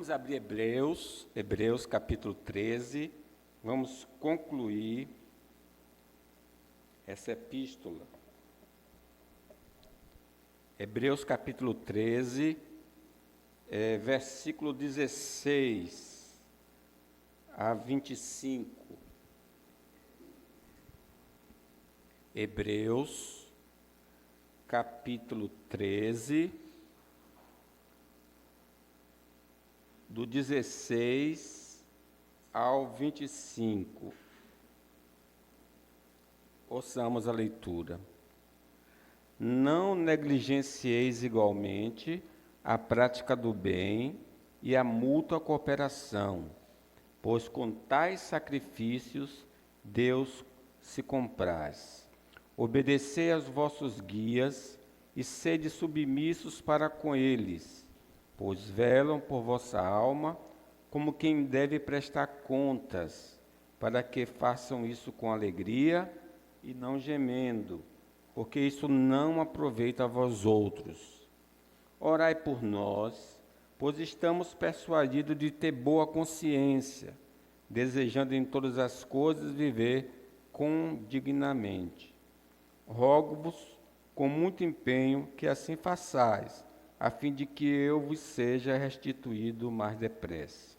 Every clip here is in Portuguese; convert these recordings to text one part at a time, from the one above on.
Vamos abrir Hebreus capítulo 13, vamos concluir essa epístola. Hebreus capítulo 13, versículo 16 a 25. Hebreus capítulo 13, do 16 ao 25. Ouçamos a leitura. Não negligencieis igualmente a prática do bem e a mútua cooperação, pois com tais sacrifícios Deus se compraz. Obedecei aos vossos guias e sede submissos para com eles, pois velam por vossa alma, como quem deve prestar contas, para que façam isso com alegria e não gemendo, porque isso não aproveita a vós outros. Orai por nós, pois estamos persuadidos de ter boa consciência, desejando em todas as coisas viver dignamente. Rogo-vos com muito empenho que assim façais, a fim de que eu vos seja restituído mais depressa.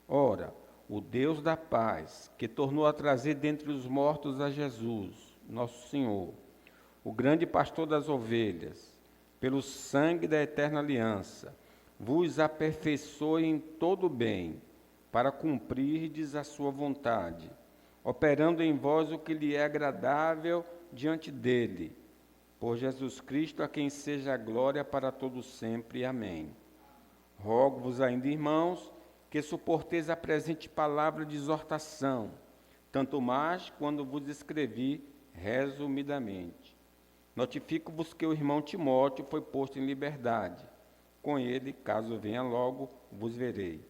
Ora, o Deus da paz, que tornou a trazer dentre os mortos a Jesus, nosso Senhor, o grande pastor das ovelhas, pelo sangue da eterna aliança, vos aperfeiçoe em todo o bem, para cumprirdes a sua vontade, operando em vós o que lhe é agradável diante dele, por Jesus Cristo, a quem seja a glória para todos sempre. Amém. Rogo-vos ainda, irmãos, que suporteis a presente palavra de exortação, tanto mais quando vos escrevi resumidamente. Notifico-vos que o irmão Timóteo foi posto em liberdade. Com ele, caso venha logo, vos verei.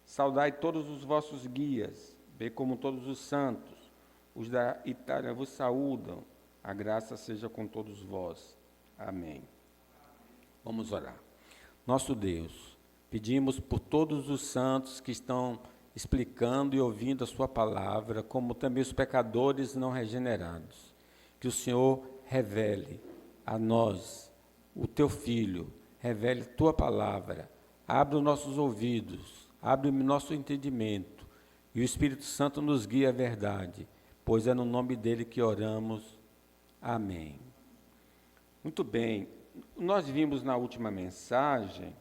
Saudai todos os vossos guias, bem como todos os santos. Os da Itália vos saúdam. A graça seja com todos vós. Amém. Vamos orar. Nosso Deus, pedimos por todos os santos que estão explicando e ouvindo a sua palavra, como também os pecadores não regenerados, que o Senhor revele a nós, o teu Filho, revele tua palavra, abre os nossos ouvidos, abre o nosso entendimento, e o Espírito Santo nos guia à verdade, pois é no nome dele que oramos. Amém. Muito bem, nós vimos na última mensagem,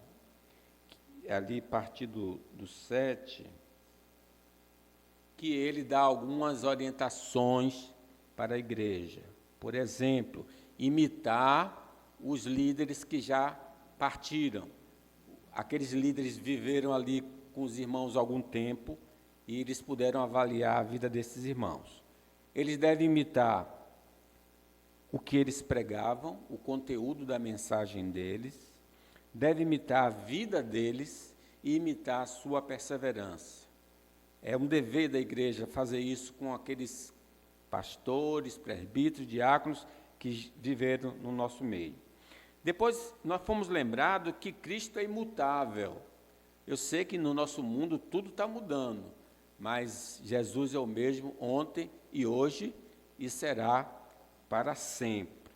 ali a partir do 7, que ele dá algumas orientações para a igreja. Por exemplo, imitar os líderes que já partiram. Aqueles líderes viveram ali com os irmãos algum tempo e eles puderam avaliar a vida desses irmãos. Eles devem imitar o que eles pregavam, o conteúdo da mensagem deles, deve imitar a vida deles e imitar a sua perseverança. É um dever da igreja fazer isso com aqueles pastores, presbíteros, diáconos que viveram no nosso meio. Depois, nós fomos lembrados que Cristo é imutável. Eu sei que no nosso mundo tudo está mudando, mas Jesus é o mesmo ontem e hoje e será para sempre.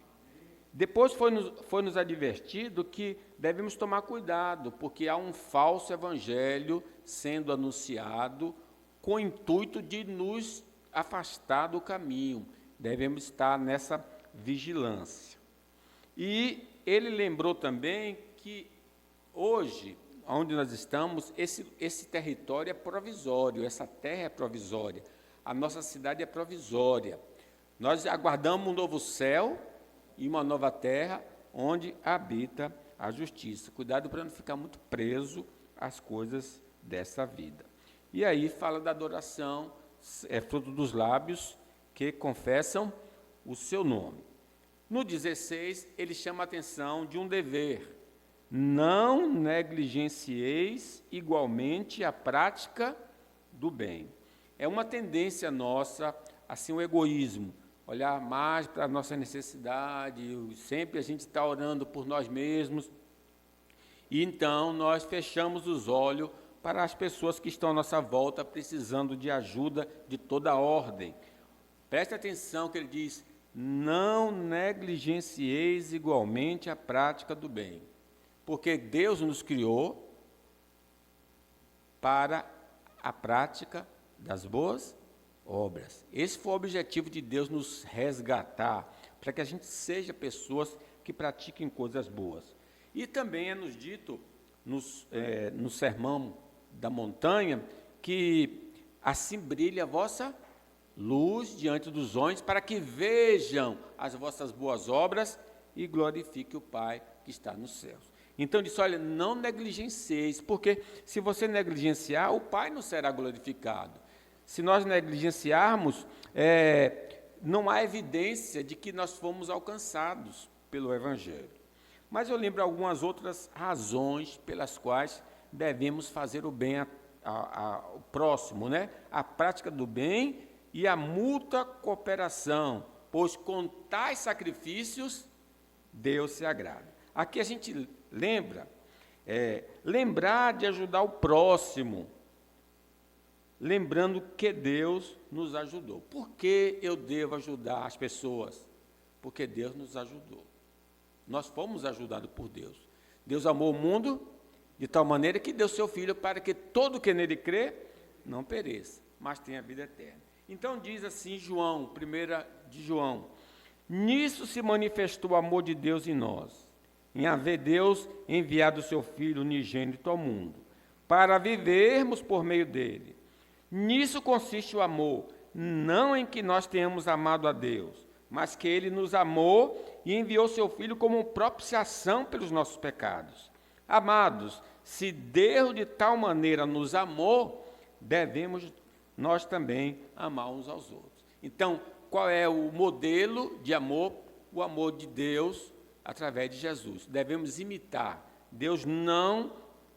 Depois foi nos advertido que devemos tomar cuidado, porque há um falso evangelho sendo anunciado com o intuito de nos afastar do caminho. Devemos estar nessa vigilância. E ele lembrou também que hoje, onde nós estamos, esse território é provisório, essa terra é provisória, a nossa cidade é provisória. Nós aguardamos um novo céu e uma nova terra onde habita a justiça. Cuidado para não ficar muito preso às coisas dessa vida. E aí fala da adoração, é fruto dos lábios que confessam o seu nome. No 16, ele chama a atenção de um dever. Não negligencieis igualmente a prática do bem. É uma tendência nossa, assim, o egoísmo. Olhar mais para a nossa necessidade, sempre a gente está orando por nós mesmos, e então nós fechamos os olhos para as pessoas que estão à nossa volta precisando de ajuda de toda ordem. Preste atenção que ele diz: não negligencieis igualmente a prática do bem, porque Deus nos criou para a prática das boas obras. Esse foi o objetivo de Deus, nos resgatar, para que a gente seja pessoas que pratiquem coisas boas. E também é nos dito no Sermão da Montanha que assim brilha a vossa luz diante dos homens, para que vejam as vossas boas obras e glorifique o Pai que está nos céus. Então diz: olha, não negligencieis, porque se você negligenciar, o Pai não será glorificado. Se nós negligenciarmos, não há evidência de que nós fomos alcançados pelo Evangelho. Mas eu lembro algumas outras razões pelas quais devemos fazer o bem ao próximo, né? A prática do bem e a mútua cooperação, pois com tais sacrifícios Deus se agrada. Aqui a gente lembrar de ajudar o próximo, lembrando que Deus nos ajudou. Por que eu devo ajudar as pessoas? Porque Deus nos ajudou. Nós fomos ajudados por Deus. Deus amou o mundo de tal maneira que deu seu Filho para que todo que nele crê não pereça, mas tenha vida eterna. Então diz assim João, 1 de João: nisso se manifestou o amor de Deus em nós, em haver Deus enviado o seu Filho unigênito ao mundo, para vivermos por meio dele. Nisso consiste o amor, não em que nós tenhamos amado a Deus, mas que ele nos amou e enviou seu Filho como propiciação pelos nossos pecados. Amados, se Deus de tal maneira nos amou, devemos nós também amar uns aos outros. Então, qual é o modelo de amor? O amor de Deus através de Jesus. Devemos imitar. Deus não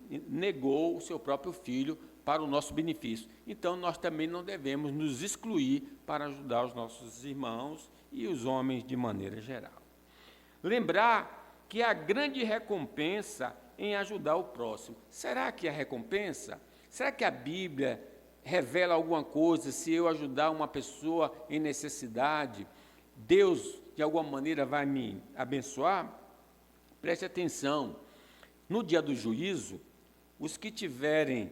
negou o seu próprio Filho para o nosso benefício. Então, nós também não devemos nos excluir para ajudar os nossos irmãos e os homens de maneira geral. Lembrar que há grande recompensa em ajudar o próximo. Será que há recompensa? Será que a Bíblia revela alguma coisa se eu ajudar uma pessoa em necessidade? Deus, de alguma maneira, vai me abençoar? Preste atenção. No dia do juízo, os que tiverem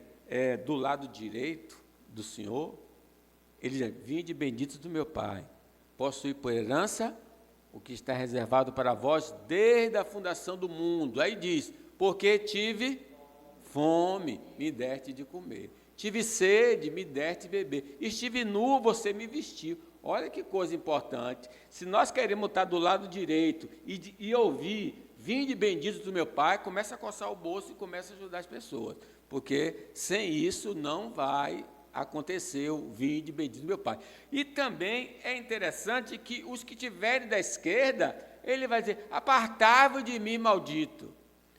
do lado direito do Senhor, eles dizem: vinde benditos do meu Pai, possuí por herança o que está reservado para vós desde a fundação do mundo. Aí diz: porque tive fome, me deste de comer. Tive sede, me deste de beber. Estive nu, você me vestiu. Olha que coisa importante. Se nós queremos estar do lado direito e ouvir: vinde benditos do meu Pai, começa a coçar o bolso e começa a ajudar as pessoas. Porque sem isso não vai acontecer o vinde bendito do meu Pai. E também é interessante que os que tiverem da esquerda, ele vai dizer: apartai-vos de mim, maldito,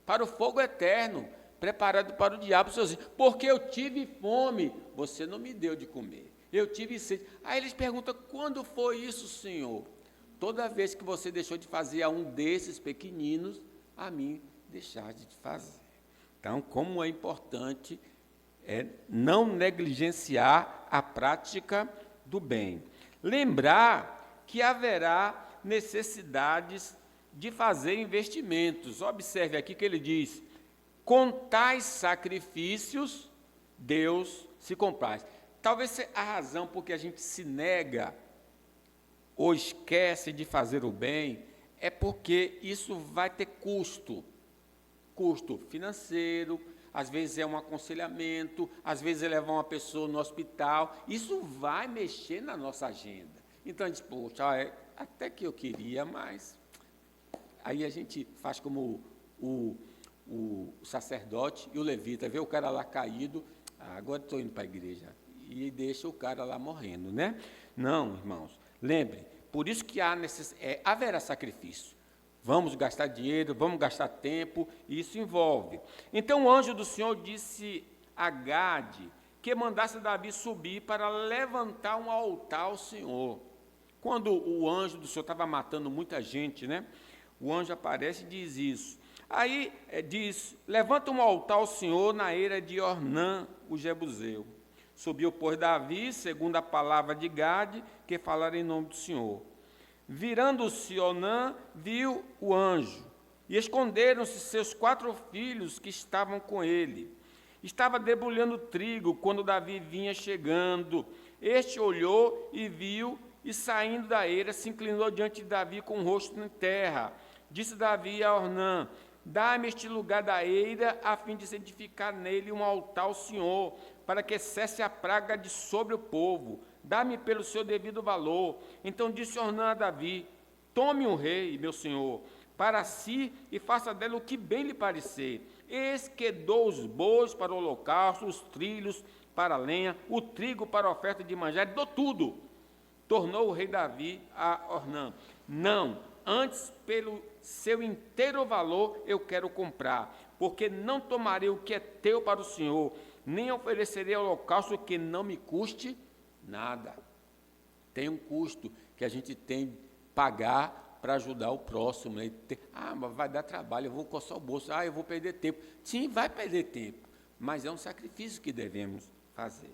para o fogo eterno, preparado para o diabo, porque eu tive fome, você não me deu de comer. Eu tive sede. Aí eles perguntam: quando foi isso, Senhor? Toda vez que você deixou de fazer a um desses pequeninos, a mim deixaste de fazer. Então, como é importante não negligenciar a prática do bem. Lembrar que haverá necessidades de fazer investimentos. Observe aqui que ele diz: com tais sacrifícios, Deus se compraz. Talvez a razão por que a gente se nega ou esquece de fazer o bem é porque isso vai ter custo financeiro, às vezes é um aconselhamento, às vezes é levar uma pessoa no hospital. Isso vai mexer na nossa agenda. Então a gente diz: poxa, até que eu queria, mas... Aí a gente faz como o sacerdote e o levita, vê o cara lá caído: agora estou indo para a igreja, e deixa o cara lá morrendo, né? Não, irmãos, lembrem, por isso que haverá sacrifício. Vamos gastar dinheiro, vamos gastar tempo, e isso envolve. Então o anjo do Senhor disse a Gade que mandasse Davi subir para levantar um altar ao Senhor. Quando o anjo do Senhor estava matando muita gente, né? O anjo aparece e diz isso: Aí diz, levanta um altar ao Senhor na eira de Ornã, o Jebuseu. Subiu, pois, Davi, segundo a palavra de Gade, que falara em nome do Senhor. Virando-se Ornã, viu o anjo, e esconderam-se seus 4 filhos que estavam com ele. Estava debulhando trigo, quando Davi vinha chegando. Este olhou e viu, e saindo da eira, se inclinou diante de Davi com o rosto em terra. Disse Davi a Ornã, dá-me este lugar da eira, a fim de se edificar nele um altar ao Senhor, para que cesse a praga de sobre o povo. Dá-me pelo seu devido valor. Então disse Ornã a Davi, tome um rei, meu senhor, para si, e faça dele o que bem lhe parecer. Eis que dou os bois para o holocausto, os trilhos para a lenha, o trigo para a oferta de manjar, dou tudo. Tornou o rei Davi a Ornã, não, antes pelo seu inteiro valor eu quero comprar, porque não tomarei o que é teu para o Senhor, nem oferecerei holocausto que não me custe nada. Tem um custo que a gente tem que pagar para ajudar o próximo. Né? Mas vai dar trabalho, eu vou coçar o bolso, eu vou perder tempo. Sim, vai perder tempo, mas é um sacrifício que devemos fazer.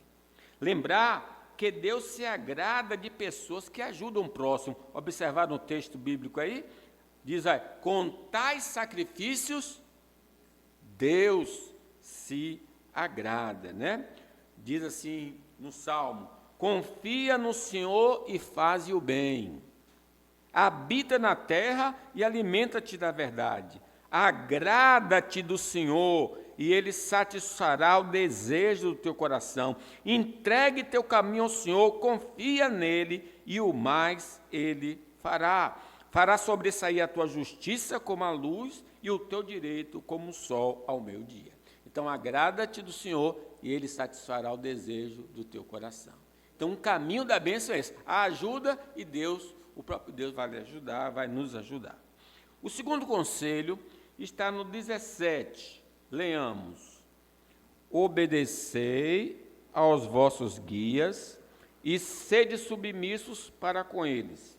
Lembrar que Deus se agrada de pessoas que ajudam o próximo. Observaram o texto bíblico aí? Diz aí, com tais sacrifícios, Deus se agrada, né? Diz assim no Salmo, confia no Senhor e faze o bem. Habita na terra e alimenta-te da verdade. Agrada-te do Senhor e Ele satisfará o desejo do teu coração. Entregue teu caminho ao Senhor, confia nele e o mais Ele fará. Fará sobressair a tua justiça como a luz e o teu direito como o sol ao meio-dia. Então, agrada-te do Senhor e Ele satisfará o desejo do teu coração. Então, um caminho da bênção é esse, a ajuda e Deus, o próprio Deus vai lhe ajudar, vai nos ajudar. O segundo conselho está no 17, leamos. Obedecei aos vossos guias e sede submissos para com eles,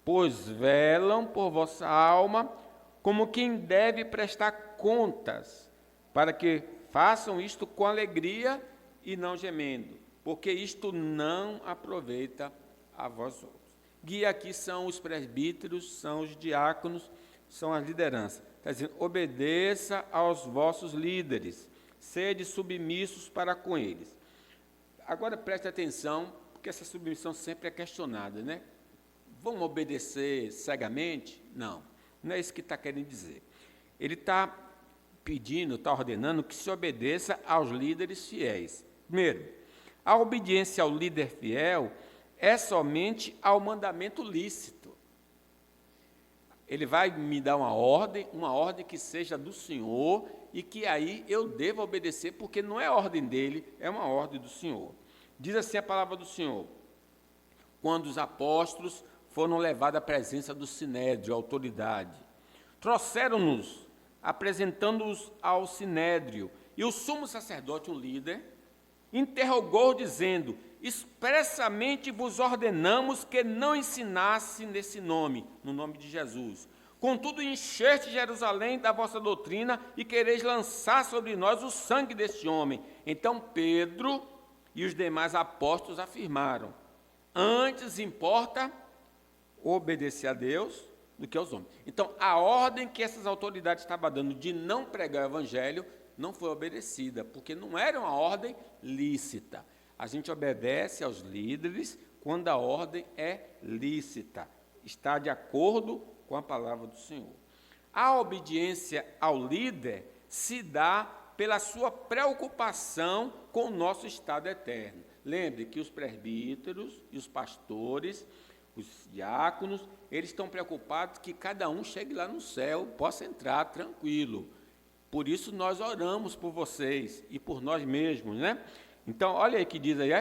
pois velam por vossa alma como quem deve prestar contas, para que façam isto com alegria e não gemendo, porque isto não aproveita a vós outros. Guia aqui são os presbíteros, são os diáconos, são as lideranças. Está dizendo, obedeça aos vossos líderes, sede submissos para com eles. Agora preste atenção, porque essa submissão sempre é questionada, né? Vamos obedecer cegamente? Não, não é isso que está querendo dizer. Ele está pedindo, está ordenando que se obedeça aos líderes fiéis. Primeiro, a obediência ao líder fiel é somente ao mandamento lícito. Ele vai me dar uma ordem que seja do Senhor e que aí eu devo obedecer, porque não é ordem dele, é uma ordem do Senhor. Diz assim a palavra do Senhor, quando os apóstolos foram levados à presença do Sinédrio, a autoridade, trouxeram-nos, apresentando-os ao Sinédrio, e o sumo sacerdote, um líder, interrogou, dizendo, expressamente vos ordenamos que não ensinasse nesse nome, no nome de Jesus. Contudo, encheste Jerusalém da vossa doutrina e quereis lançar sobre nós o sangue deste homem. Então Pedro e os demais apóstolos afirmaram, antes importa obedecer a Deus do que aos homens. Então, a ordem que essas autoridades estavam dando de não pregar o evangelho não foi obedecida, porque não era uma ordem lícita. A gente obedece aos líderes quando a ordem é lícita, está de acordo com a palavra do Senhor. A obediência ao líder se dá pela sua preocupação com o nosso estado eterno. Lembre que os presbíteros e os pastores, os diáconos, eles estão preocupados que cada um chegue lá no céu, possa entrar tranquilo. Por isso nós oramos por vocês e por nós mesmos, né? Então, olha aí que diz aí,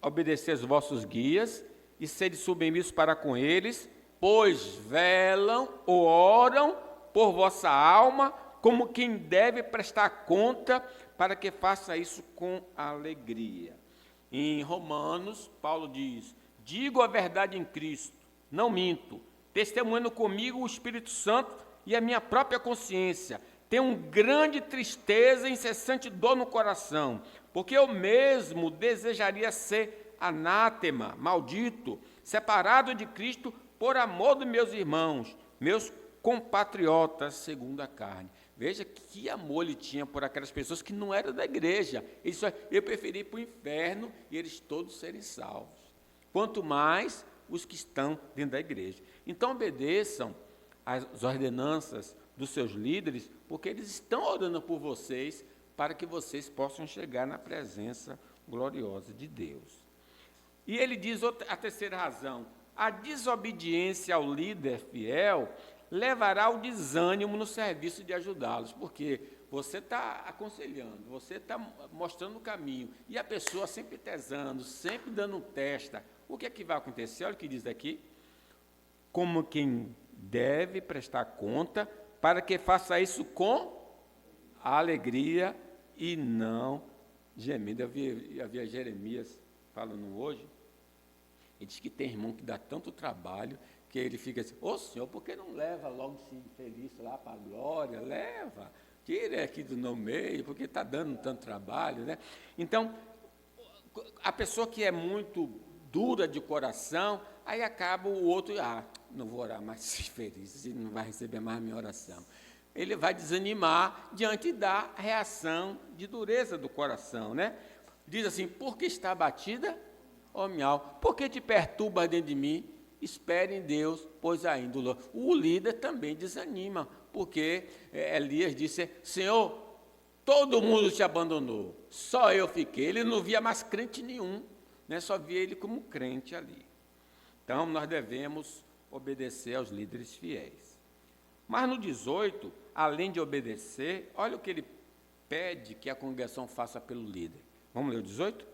obedecer aos vossos guias e sede submissos para com eles, pois velam ou oram por vossa alma, como quem deve prestar conta, para que faça isso com alegria. Em Romanos, Paulo diz, digo a verdade em Cristo, não minto, testemunhando comigo o Espírito Santo, e a minha própria consciência. Tenho grande tristeza e incessante dor no coração, porque eu mesmo desejaria ser anátema, maldito, separado de Cristo por amor dos meus irmãos, meus compatriotas segundo a carne. Veja que amor ele tinha por aquelas pessoas que não eram da igreja. Ele disse: eu preferi ir para o inferno e eles todos serem salvos. Quanto mais os que estão dentro da igreja. Então obedeçam às ordenanças dos seus líderes, porque eles estão orando por vocês, para que vocês possam chegar na presença gloriosa de Deus. E ele diz a terceira razão: a desobediência ao líder fiel levará ao desânimo no serviço de ajudá-los, porque você está aconselhando, você está mostrando o caminho, e a pessoa sempre tesando, sempre dando testa. O que é que vai acontecer? Olha o que diz aqui: como quem deve prestar conta, para que faça isso com alegria e não gemendo. Eu havia Jeremias falando hoje, ele diz que tem irmão que dá tanto trabalho, que ele fica assim: ô Senhor, por que não leva logo esse infeliz lá para a glória? Leva, tira aqui do meu meio, porque está dando tanto trabalho, né? Então, a pessoa que é muito dura de coração, aí acaba o outro: não vou orar mais feliz, ele não vai receber mais minha oração. Ele vai desanimar diante da reação de dureza do coração, né? Diz assim: porque está abatida, ó minha alma, porque te perturba dentro de mim? Espere em Deus, pois ainda o líder também desanima, porque Elias disse: Senhor, todo mundo te abandonou, só eu fiquei. Ele não via mais crente nenhum, né? Só via ele como crente ali. Então, nós devemos obedecer aos líderes fiéis. Mas no 18, além de obedecer, olha o que ele pede que a congregação faça pelo líder. Vamos ler o 18?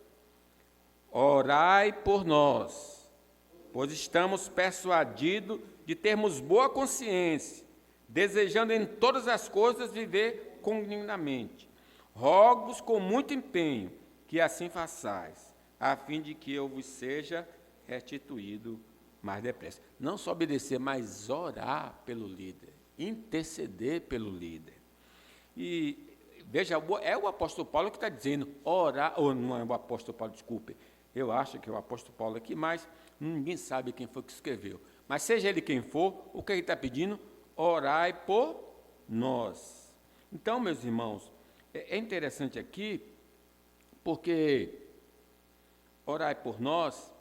Orai por nós, pois estamos persuadidos de termos boa consciência, desejando em todas as coisas viver comunamente. Rogo-vos com muito empenho que assim façais, a fim de que eu vos seja restituído mais depressa. Não só obedecer, mas orar pelo líder, interceder pelo líder. E veja, é o apóstolo Paulo que está dizendo orar, ou não é o apóstolo Paulo, desculpe, eu acho que é o apóstolo Paulo aqui, mas ninguém sabe quem foi que escreveu. Mas seja ele quem for, o que ele está pedindo? Orai por nós. Então, meus irmãos, é interessante aqui, porque orai por nós,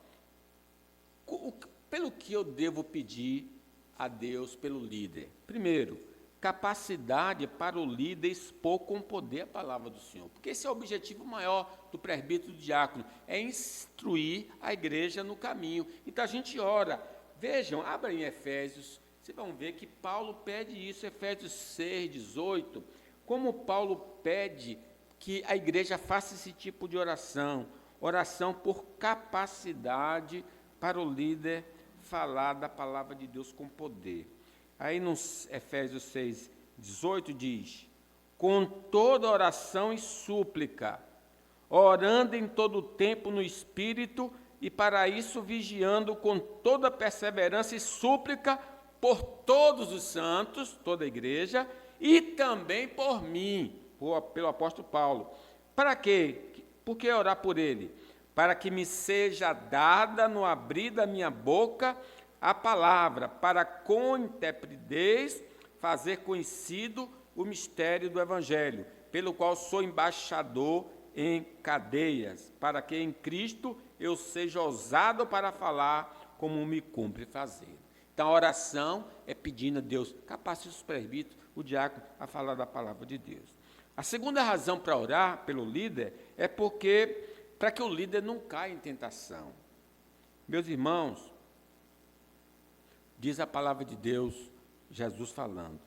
pelo que eu devo pedir a Deus pelo líder? Primeiro, capacidade para o líder expor com poder a palavra do Senhor, porque esse é o objetivo maior do presbítero e do diácono, é instruir a igreja no caminho. Então a gente ora. Vejam, abra em Efésios, vocês vão ver que Paulo pede isso, Efésios 6, 18, como Paulo pede que a igreja faça esse tipo de oração por capacidade para o líder falar da palavra de Deus com poder. Aí no Efésios 6, 18 diz: com toda oração e súplica, orando em todo o tempo no Espírito, e para isso vigiando com toda perseverança e súplica por todos os santos, toda a igreja, e também por mim, pelo apóstolo Paulo. Para quê? Por que orar por ele? Para que me seja dada no abrir da minha boca a palavra, para com intrepidez fazer conhecido o mistério do Evangelho, pelo qual sou embaixador em cadeias, para que em Cristo eu seja ousado para falar como me cumpre fazer. Então a oração é pedindo a Deus, capacite os presbíteros, o diácono, a falar da palavra de Deus. A segunda razão para orar pelo líder é para que o líder não caia em tentação. Meus irmãos, diz a palavra de Deus, Jesus falando.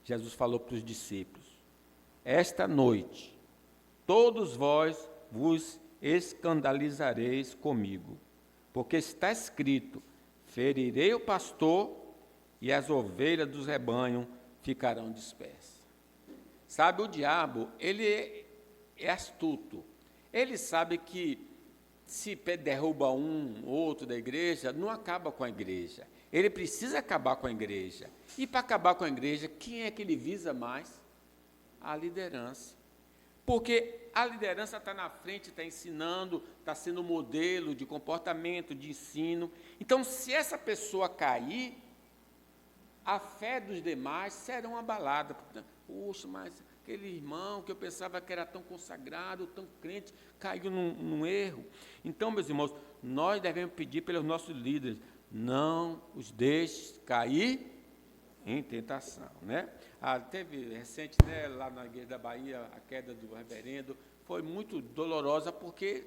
Jesus falou para os discípulos: esta noite, todos vós vos escandalizareis comigo, porque está escrito: ferirei o pastor e as ovelhas dos rebanhos ficarão dispersas. Sabe, o diabo, ele é astuto. Ele sabe que se derruba um ou outro da igreja, não acaba com a igreja. ele precisa acabar com a igreja. E para acabar com a igreja, quem é que ele visa mais? A liderança. Porque a liderança está na frente, está ensinando, está sendo modelo de comportamento, de ensino. Então, se essa pessoa cair, a fé dos demais será abalada. Poxa, mas aquele irmão que eu pensava que era tão consagrado, tão crente, caiu num erro. Então, meus irmãos, nós devemos pedir pelos nossos líderes, não os deixe cair em tentação, né? Teve recente, né, lá na Igreja da Bahia, a queda do reverendo, foi muito dolorosa, porque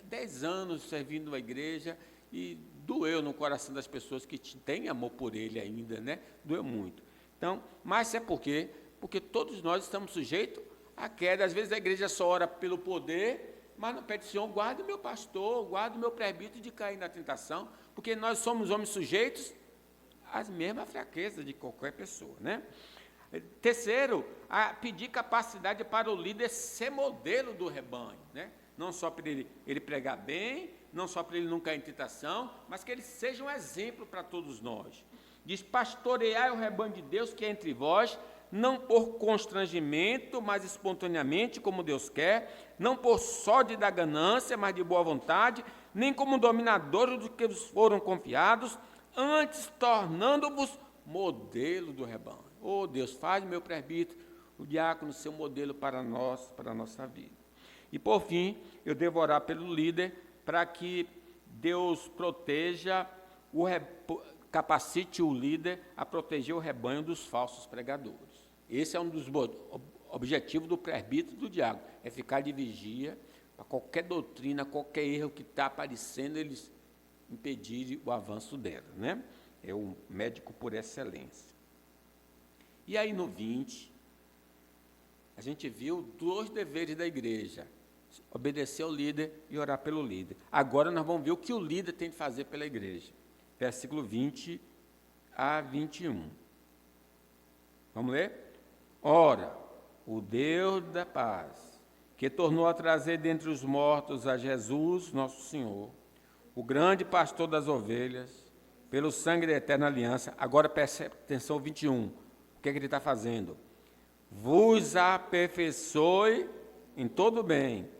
10 anos servindo a igreja, e doeu no coração das pessoas que têm amor por ele ainda, né? Doeu muito. Então, mas é porque todos nós estamos sujeitos à queda. Às vezes a igreja só ora pelo poder, mas não pede, Senhor, guarda o meu pastor, guarda o meu presbítero de cair na tentação, porque nós somos homens sujeitos às mesmas fraquezas de qualquer pessoa, né? Terceiro, a pedir capacidade para o líder ser modelo do rebanho, né? Não só para ele pregar bem, não só para ele não cair em tentação, mas que ele seja um exemplo para todos nós. Diz, pastoreai o rebanho de Deus que é entre vós, não por constrangimento, mas espontaneamente, como Deus quer, não por sódio da ganância, mas de boa vontade, nem como dominadores dos que vos foram confiados, antes tornando-vos modelo do rebanho. Oh, Deus, faz meu presbítero, o diácono, ser um modelo para nós, para a nossa vida. E, por fim, eu devo orar pelo líder, para que Deus proteja, capacite o líder a proteger o rebanho dos falsos pregadores. Esse é um dos objetivos do presbítero e do diácono, é ficar de vigia, para qualquer doutrina, qualquer erro que está aparecendo, eles impedirem o avanço dela, né? É o médico por excelência. E aí no 20, a gente viu 2 deveres da igreja: obedecer ao líder e orar pelo líder. Agora nós vamos ver o que o líder tem de fazer pela igreja. Versículo 20 a 21. Vamos ler? Ora, o Deus da paz, que tornou a trazer dentre os mortos a Jesus, nosso Senhor, o grande pastor das ovelhas, pelo sangue da eterna aliança. Agora preste atenção, 21. O que é que ele está fazendo? Vos aperfeiçoe em todo bem,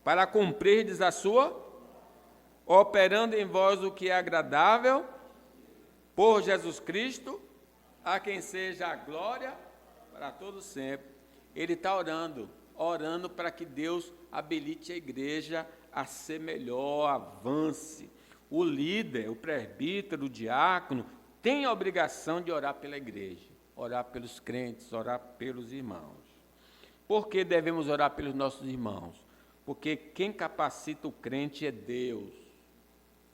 para cumprirdes a sua, operando em vós o que é agradável, por Jesus Cristo, a quem seja a glória para todos sempre. Ele está orando para que Deus habilite a igreja a ser melhor, avance. O líder, o presbítero, o diácono, tem a obrigação de orar pela igreja, orar pelos crentes, orar pelos irmãos. Por que devemos orar pelos nossos irmãos? Porque quem capacita o crente é Deus.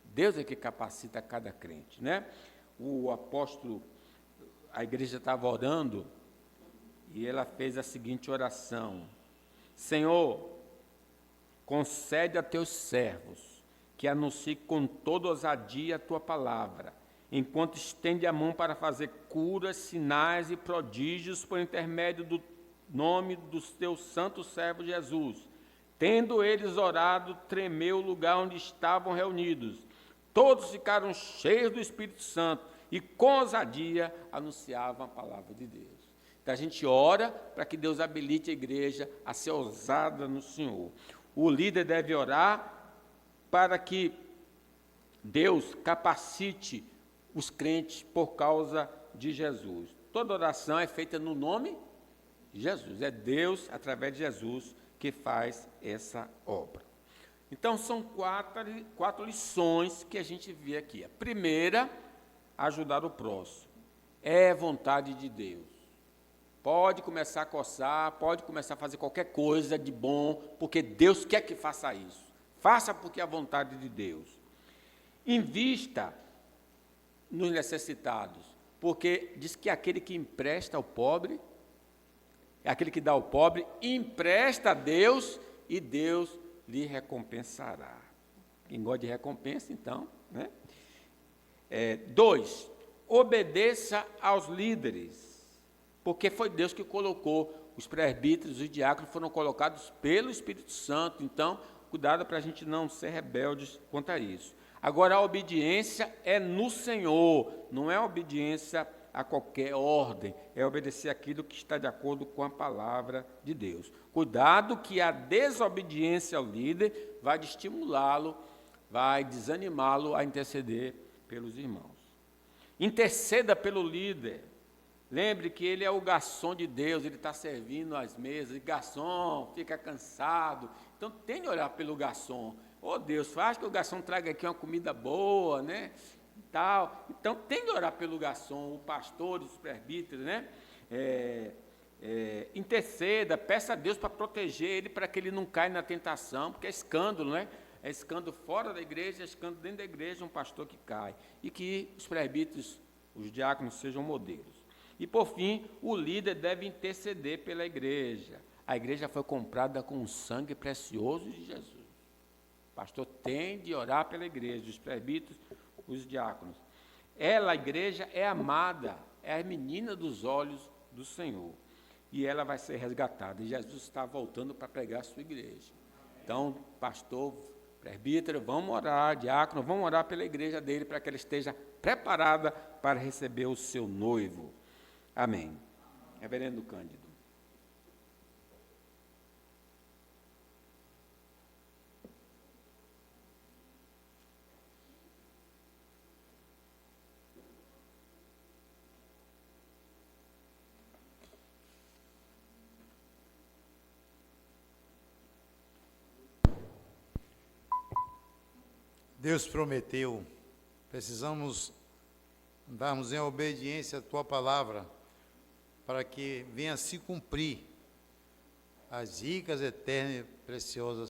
Deus é que capacita cada crente, né? O apóstolo, a igreja estava orando, e ela fez a seguinte oração: Senhor, concede a teus servos que anuncie com toda ousadia a tua palavra, enquanto estende a mão para fazer curas, sinais e prodígios por intermédio do nome do teu santo servo Jesus. Tendo eles orado, tremeu o lugar onde estavam reunidos. Todos ficaram cheios do Espírito Santo e com ousadia anunciavam a palavra de Deus. Então a gente ora para que Deus habilite a igreja a ser ousada no Senhor. O líder deve orar para que Deus capacite os crentes por causa de Jesus. Toda oração é feita no nome de Jesus. É Deus, através de Jesus, que faz essa obra. Então, são quatro lições que a gente vê aqui. A primeira, ajudar o próximo. É vontade de Deus. Pode começar a coçar, pode começar a fazer qualquer coisa de bom, porque Deus quer que faça isso. Faça porque é a vontade de Deus. Invista nos necessitados, porque diz que aquele que empresta ao pobre, aquele que dá ao pobre, empresta a Deus e Deus lhe recompensará. Quem gosta de recompensa, então, né? 2, obedeça aos líderes, porque foi Deus que colocou os presbíteros e os diáconos, foram colocados pelo Espírito Santo. Então, cuidado para a gente não ser rebeldes quanto a isso. Agora, a obediência é no Senhor, não é obediência a qualquer ordem, é obedecer aquilo que está de acordo com a palavra de Deus. Cuidado que a desobediência ao líder vai estimulá-lo, vai desanimá-lo a interceder pelos irmãos. Interceda pelo líder. Lembre que ele é o garçom de Deus, ele está servindo as mesas, e garçom fica cansado, então tem de orar pelo garçom. Ô Deus, faz que o garçom traga aqui uma comida boa, né? Tal. Então tem de orar pelo garçom, o pastor, os presbíteros, né? Interceda, peça a Deus para proteger ele, para que ele não caia na tentação, porque é escândalo, né? É escândalo fora da igreja, é escândalo dentro da igreja, um pastor que cai. E que os presbíteros, os diáconos, sejam modelos. E, por fim, o líder deve interceder pela igreja. A igreja foi comprada com o sangue precioso de Jesus. O pastor tem de orar pela igreja, os presbíteros, os diáconos. Ela, a igreja, é amada, é a menina dos olhos do Senhor. E ela vai ser resgatada. E Jesus está voltando para pregar a sua igreja. Então, pastor, presbítero, vamos orar, diácono, vamos orar pela igreja dele, para que ela esteja preparada para receber o seu noivo. Amém. Reverendo Cândido. Deus prometeu, precisamos andarmos em obediência à Tua palavra, para que venha se cumprir as ricas, eternas e preciosas